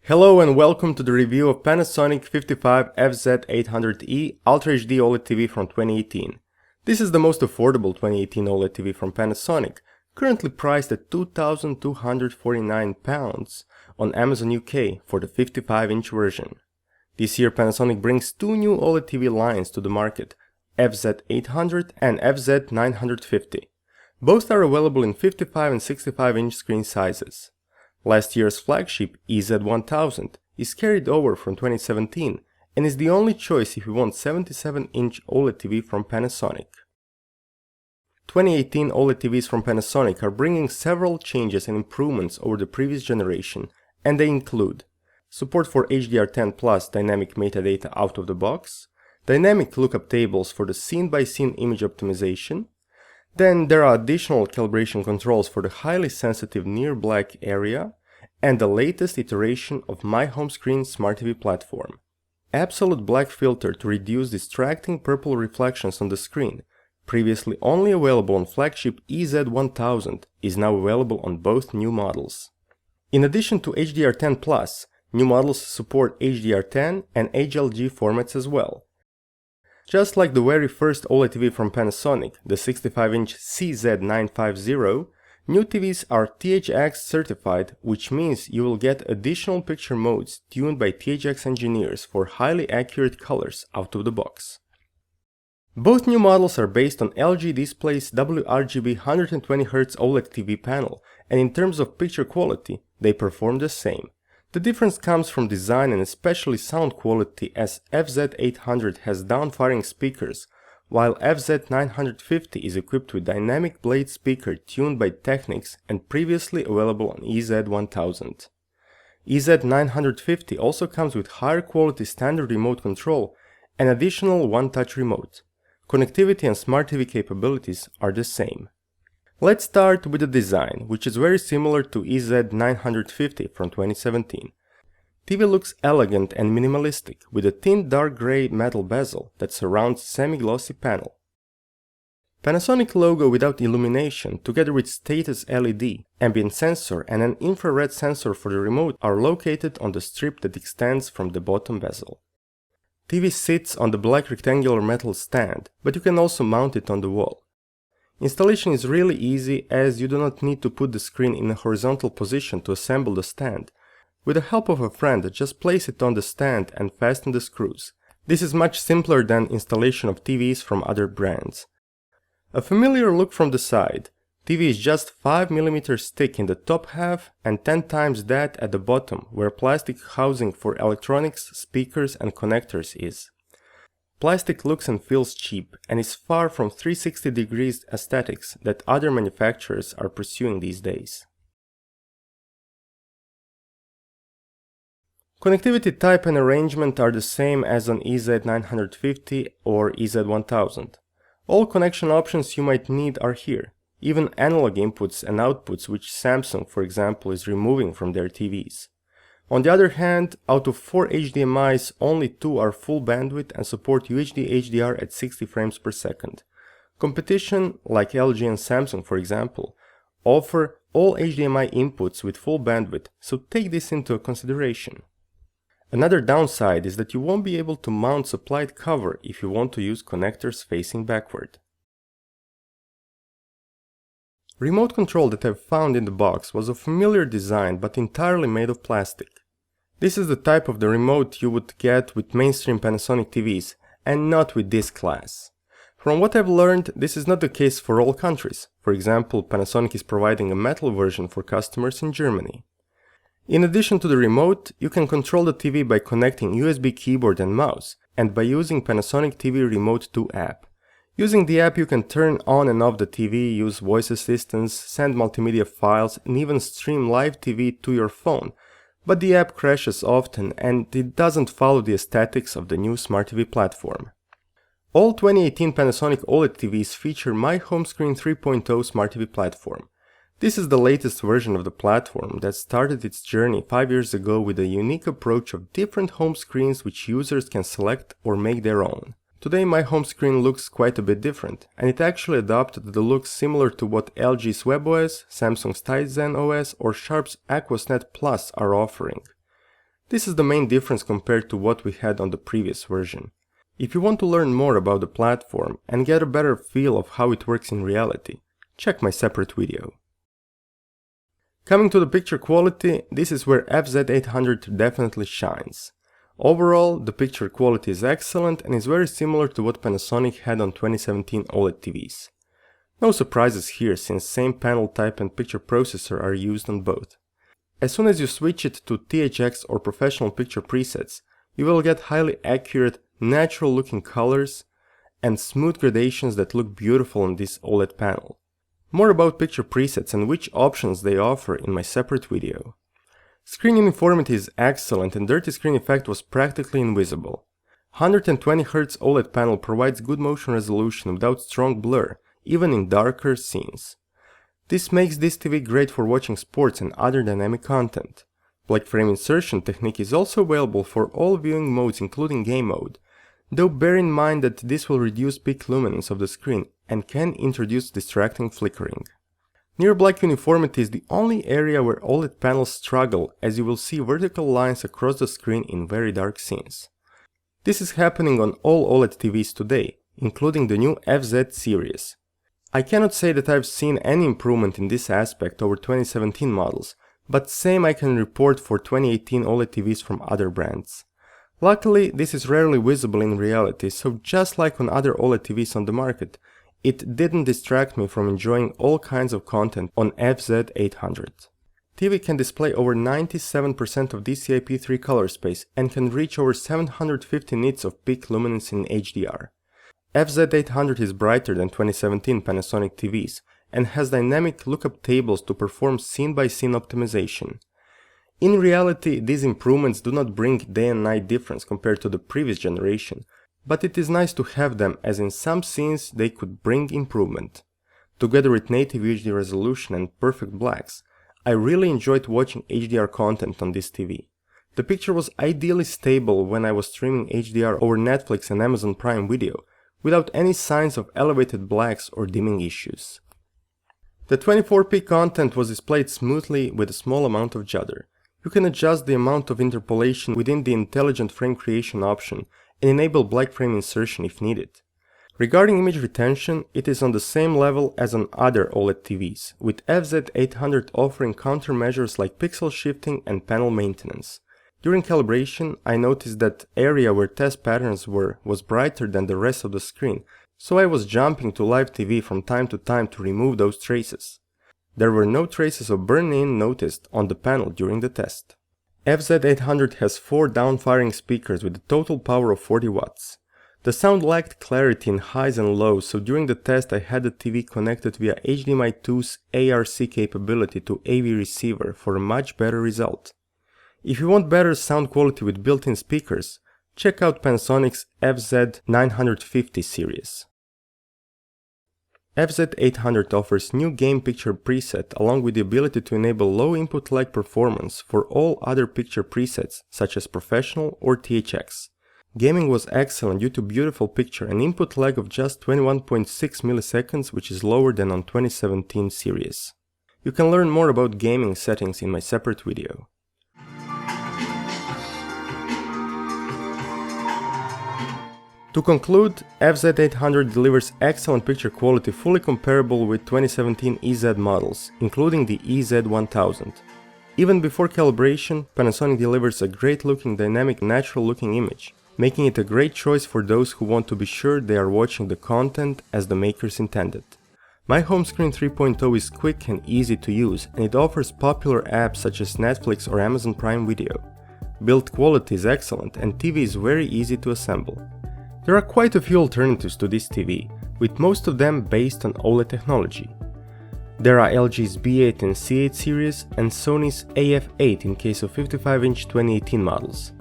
Hello and welcome to the review of Panasonic 55FZ800E Ultra HD OLED TV from 2018. This is the most affordable 2018 OLED TV from Panasonic, currently priced at £2,249 on Amazon UK for the 55-inch version. This year Panasonic brings two new OLED TV lines to the market, FZ800 and FZ950. Both are available in 55 and 65-inch screen sizes. Last year's flagship EZ1000 is carried over from 2017 and is the only choice if you want 77-inch OLED TV from Panasonic. 2018 OLED TVs from Panasonic are bringing several changes and improvements over the previous generation, and they include support for HDR10+ dynamic metadata out of the box, dynamic lookup tables for the scene-by-scene image optimization. Then there are additional calibration controls for the highly sensitive near black area and the latest iteration of My Home Screen Smart TV platform. Absolute black filter to reduce distracting purple reflections on the screen, previously only available on flagship EZ1000, is now available on both new models. In addition to HDR10+, new models support HDR10 and HLG formats as well. Just like the very first OLED TV from Panasonic, the 65-inch CZ950, new TVs are THX certified, which means you will get additional picture modes tuned by THX engineers for highly accurate colors out of the box. Both new models are based on LG Display's WRGB 120Hz OLED TV panel, and in terms of picture quality, they perform the same. The difference comes from design and especially sound quality, as FZ800 has down-firing speakers, while FZ950 is equipped with dynamic blade speaker tuned by Technics and previously available on EZ1000. EZ950 also comes with higher quality standard remote control and additional one-touch remote. Connectivity and Smart TV capabilities are the same. Let's start with the design, which is very similar to EZ950 from 2017. TV looks elegant and minimalistic, with a thin dark grey metal bezel that surrounds semi-glossy panel. Panasonic logo without illumination, together with status LED, ambient sensor and an infrared sensor for the remote are located on the strip that extends from the bottom bezel. TV sits on the black rectangular metal stand, but you can also mount it on the wall. Installation is really easy, as you do not need to put the screen in a horizontal position to assemble the stand. With the help of a friend, just place it on the stand and fasten the screws. This is much simpler than installation of TVs from other brands. A familiar look from the side. TV is just 5mm thick in the top half and 10 times that at the bottom, where plastic housing for electronics, speakers and connectors is. Plastic looks and feels cheap and is far from 360 degrees aesthetics that other manufacturers are pursuing these days. Connectivity type and arrangement are the same as on EZ950 or EZ1000. All connection options you might need are here, even analog inputs and outputs which Samsung, for example, is removing from their TVs. On the other hand, out of 4 HDMIs, only 2 are full bandwidth and support UHD HDR at 60 frames per second. Competition, like LG and Samsung for example, offer all HDMI inputs with full bandwidth, so take this into consideration. Another downside is that you won't be able to mount supplied cover if you want to use connectors facing backward. Remote control that I've found in the box was a familiar design but entirely made of plastic. This is the type of the remote you would get with mainstream Panasonic TVs, and not with this class. From what I've learned, this is not the case for all countries. For example, Panasonic is providing a metal version for customers in Germany. In addition to the remote, you can control the TV by connecting USB keyboard and mouse, and by using Panasonic TV Remote 2 app. Using the app you can turn on and off the TV, use voice assistance, send multimedia files and even stream live TV to your phone, but the app crashes often and it doesn't follow the aesthetics of the new Smart TV platform. All 2018 Panasonic OLED TVs feature My Home Screen 3.0 Smart TV platform. This is the latest version of the platform that started its journey 5 years ago with a unique approach of different home screens which users can select or make their own. Today my home screen looks quite a bit different, and it actually adopted the look similar to what LG's WebOS, Samsung's Tizen OS or Sharp's Aquosnet Plus are offering. This is the main difference compared to what we had on the previous version. If you want to learn more about the platform and get a better feel of how it works in reality, check my separate video. Coming to the picture quality, this is where FZ800 definitely shines. Overall, the picture quality is excellent and is very similar to what Panasonic had on 2017 OLED TVs. No surprises here since same panel type and picture processor are used on both. As soon as you switch it to THX or professional picture presets, you will get highly accurate, natural looking colors and smooth gradations that look beautiful on this OLED panel. More about picture presets and which options they offer in my separate video. Screen uniformity is excellent and dirty screen effect was practically invisible. 120Hz OLED panel provides good motion resolution without strong blur, even in darker scenes. This makes this TV great for watching sports and other dynamic content. Black frame insertion technique is also available for all viewing modes including game mode, though bear in mind that this will reduce peak luminance of the screen and can introduce distracting flickering. Near black uniformity is the only area where OLED panels struggle, as you will see vertical lines across the screen in very dark scenes. This is happening on all OLED TVs today, including the new FZ series. I cannot say that I've seen any improvement in this aspect over 2017 models, but same I can report for 2018 OLED TVs from other brands. Luckily, this is rarely visible in reality, so just like on other OLED TVs on the market, it didn't distract me from enjoying all kinds of content on FZ800. TV can display over 97% of DCI-P3 color space and can reach over 750 nits of peak luminance in HDR. FZ800 is brighter than 2017 Panasonic TVs and has dynamic lookup tables to perform scene-by-scene optimization. In reality, these improvements do not bring day and night difference compared to the previous generation, but it is nice to have them as in some scenes they could bring improvement. Together with native UHD resolution and perfect blacks, I really enjoyed watching HDR content on this TV. The picture was ideally stable when I was streaming HDR over Netflix and Amazon Prime Video, without any signs of elevated blacks or dimming issues. The 24p content was displayed smoothly with a small amount of judder. You can adjust the amount of interpolation within the intelligent frame creation option and enable black frame insertion if needed. Regarding image retention, it is on the same level as on other OLED TVs, with FZ800 offering countermeasures like pixel shifting and panel maintenance. During calibration, I noticed that area where test patterns were was brighter than the rest of the screen, so I was jumping to live TV from time to time to remove those traces. There were no traces of burn-in noticed on the panel during the test. FZ800 has 4 down-firing speakers with a total power of 40 watts. The sound lacked clarity in highs and lows, so during the test I had the TV connected via HDMI 2's ARC capability to AV receiver for a much better result. If you want better sound quality with built-in speakers, check out Panasonic's FZ950 series. FZ800 offers new game picture preset along with the ability to enable low input lag performance for all other picture presets such as professional or THX. Gaming was excellent due to beautiful picture and input lag of just 21.6 milliseconds, which is lower than on 2017 series. You can learn more about gaming settings in my separate video. To conclude, FZ800 delivers excellent picture quality fully comparable with 2017 EZ models, including the EZ1000. Even before calibration, Panasonic delivers a great looking dynamic natural looking image, making it a great choice for those who want to be sure they are watching the content as the makers intended. My home screen 3.0 is quick and easy to use, and it offers popular apps such as Netflix or Amazon Prime Video. Build quality is excellent and TV is very easy to assemble. There are quite a few alternatives to this TV, with most of them based on OLED technology. There are LG's B8 and C8 series and Sony's AF8 in case of 55-inch 2018 models.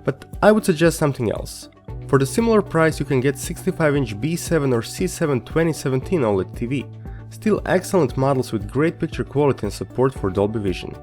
But I would suggest something else. For the similar price you can get 65-inch B7 or C7 2017 OLED TV, still excellent models with great picture quality and support for Dolby Vision.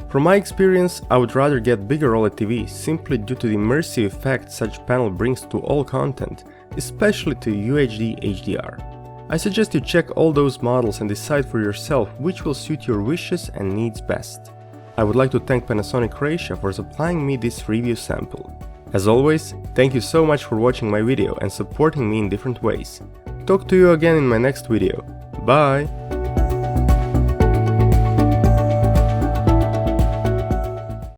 From my experience, I would rather get bigger OLED TV simply due to the immersive effect such panel brings to all content, especially to UHD HDR. I suggest you check all those models and decide for yourself which will suit your wishes and needs best. I would like to thank Panasonic Croatia for supplying me this review sample. As always, thank you so much for watching my video and supporting me in different ways. Talk to you again in my next video. Bye!